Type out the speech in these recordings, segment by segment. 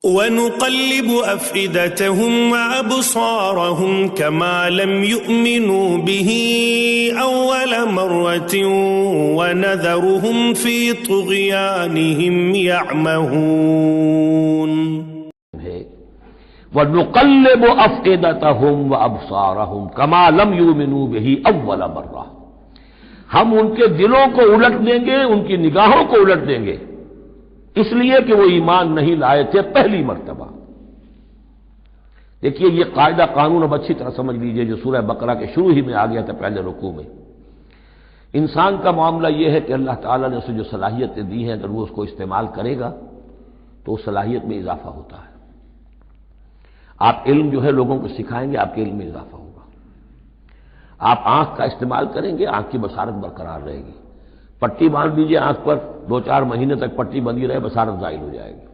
وَنُقَلِّبُ أَفْئِدَتَهُمْ وَأَبْصَارَهُمْ كَمَا لَمْ يُؤْمِنُوا بِهِ أَوَّلَ مَرَّةٍ وَنَذَرُهُمْ فِي طُغْيَانِهِمْ يَعْمَهُونَ۔ وَنُقَلِّبُ أَفْئِدَتَهُمْ وَأَبْصَارَهُمْ كَمَا لَمْ يُؤْمِنُوا بِهِ أَوَّلَ مَرَّةٍ، ہم ان کے دلوں کو الٹ دیں گے، ان کی نگاہوں کو الٹ دیں گے، اس لیے کہ وہ ایمان نہیں لائے تھے پہلی مرتبہ۔ دیکھیے یہ قاعدہ قانون اب اچھی طرح سمجھ لیجئے جو سورہ بقرہ کے شروع ہی میں آ گیا تھا پہلے رکوع میں۔ انسان کا معاملہ یہ ہے کہ اللہ تعالیٰ نے اسے جو صلاحیتیں دی ہیں اگر وہ اس کو استعمال کرے گا تو اس صلاحیت میں اضافہ ہوتا ہے۔ آپ علم جو ہے لوگوں کو سکھائیں گے، آپ کے علم میں اضافہ ہوگا۔ آپ آنکھ کا استعمال کریں گے، آنکھ کی بصارت برقرار رہے گی۔ پٹی باندھ دیجیے آنکھ پر، 2-4 مہینے تک پٹی بندھی رہے، بصارت زائل ہو جائے گی۔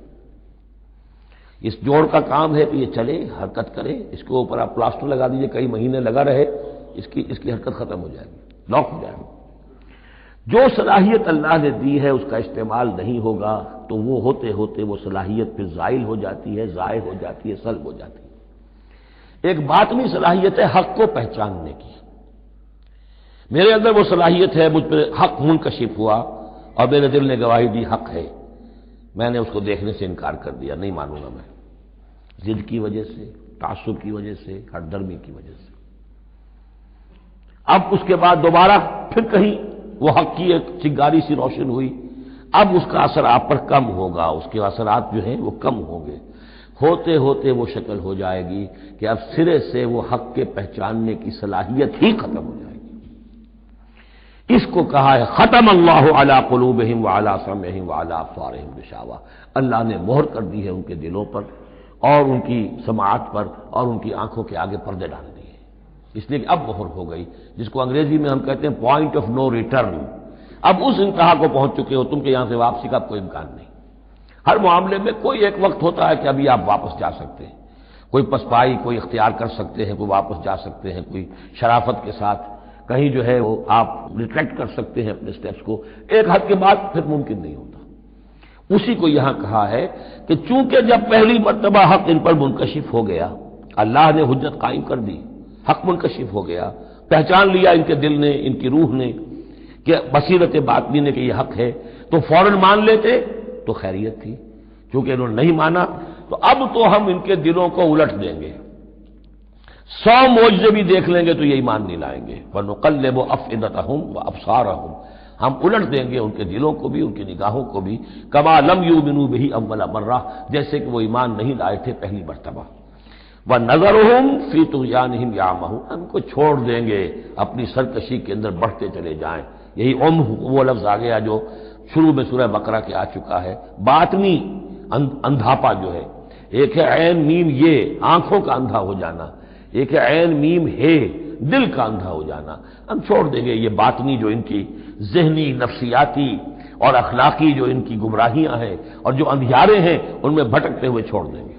اس جوڑ کا کام ہے کہ یہ چلے، حرکت کرے، اس کے اوپر آپ پلاسٹر لگا دیجیے، کئی مہینے لگا رہے، اس کی حرکت ختم ہو جائے گی، لاک ہو جائے گی۔ جو صلاحیت اللہ نے دی ہے اس کا استعمال نہیں ہوگا تو وہ ہوتے ہوتے وہ صلاحیت پھر زائل ہو جاتی ہے، ضائع ہو جاتی ہے، سلب ہو جاتی ہے۔ ایک باطنی صلاحیت ہے حق کو پہچاننے کی، میرے اندر وہ صلاحیت ہے، مجھ پہ حق منکشف ہوا اور میرے دل نے گواہی دی حق ہے، میں نے اس کو دیکھنے سے انکار کر دیا، نہیں مانوں گا میں، ضد کی وجہ سے، تعصب کی وجہ سے، ہردرمی کی وجہ سے۔ اب اس کے بعد دوبارہ پھر کہیں وہ حق کی ایک چنگاری سی روشن ہوئی، اب اس کا اثر آپ پر کم ہوگا، اس کے اثرات جو ہیں وہ کم ہوں گے، ہوتے ہوتے وہ شکل ہو جائے گی کہ اب سرے سے وہ حق کے پہچاننے کی صلاحیت ہی ختم ہو جائے گی۔ اس کو کہا ہے ختم اللہ علی قلوبہم وعلی سمعہم وعلی ابصارہم غشاوہ، اللہ نے مہر کر دی ہے ان کے دلوں پر اور ان کی سماعت پر اور ان کی آنکھوں کے آگے پردے ڈال دیے، اس لیے کہ اب مہر ہو گئی، جس کو انگریزی میں ہم کہتے ہیں پوائنٹ آف نو ریٹرن۔ اب اس انتہا کو پہنچ چکے ہو تم کہ یہاں سے واپسی کا کوئی امکان نہیں۔ ہر معاملے میں کوئی ایک وقت ہوتا ہے کہ ابھی آپ واپس جا سکتے ہیں، کوئی پسپائی کوئی اختیار کر سکتے ہیں، کوئی واپس جا سکتے ہیں، کوئی شرافت کے ساتھ کہیں جو ہے وہ آپ ریٹریکٹ کر سکتے ہیں اپنے سٹیپس کو، ایک حد کے بعد پھر ممکن نہیں ہوتا۔ اسی کو یہاں کہا ہے کہ چونکہ جب پہلی مرتبہ حق ان پر منکشف ہو گیا، اللہ نے حجت قائم کر دی، حق منکشف ہو گیا، پہچان لیا ان کے دل نے، ان کی روح نے کہ بصیرت باطنی نے کہ یہ حق ہے، تو فوراً مان لیتے تو خیریت تھی، چونکہ انہوں نے نہیں مانا تو اب تو ہم ان کے دلوں کو الٹ دیں گے، 100 معجزے بھی دیکھ لیں گے تو یہ ایمان نہیں لائیں گے۔ وَنُقَلِّبُ أَفْئِدَتَهُمْ وَأَبْصَارَهُمْ، ہم الٹ دیں گے ان کے دلوں کو بھی، ان کی نگاہوں کو بھی، كَمَا لَمْ يُؤْمِنُوا بِهِ أَوَّلَ مَرَّةٍ، جیسے کہ وہ ایمان نہیں لائے تھے پہلی مرتبہ۔ وَنَذَرُهُمْ فِي طُغْيَانِهِمْ يَعْمَهُونَ، ہم کو چھوڑ دیں گے اپنی سرکشی کے اندر بڑھتے چلے جائیں۔ یہی وہ لفظ آ گیا جو شروع میں سورہ بقرہ کے آ چکا ہے، باطنی اندھاپا جو ہے، ایک ہے عین میم یہ آنکھوں کا اندھا ہو جانا، ایک ہے عین میم ہے دل کا اندھا ہو جانا، ہم چھوڑ دیں گے یہ باطنی جو ان کی ذہنی، نفسیاتی اور اخلاقی جو ان کی گمراہیاں ہیں اور جو اندھیارے ہیں ان میں بھٹکتے ہوئے چھوڑ دیں گے۔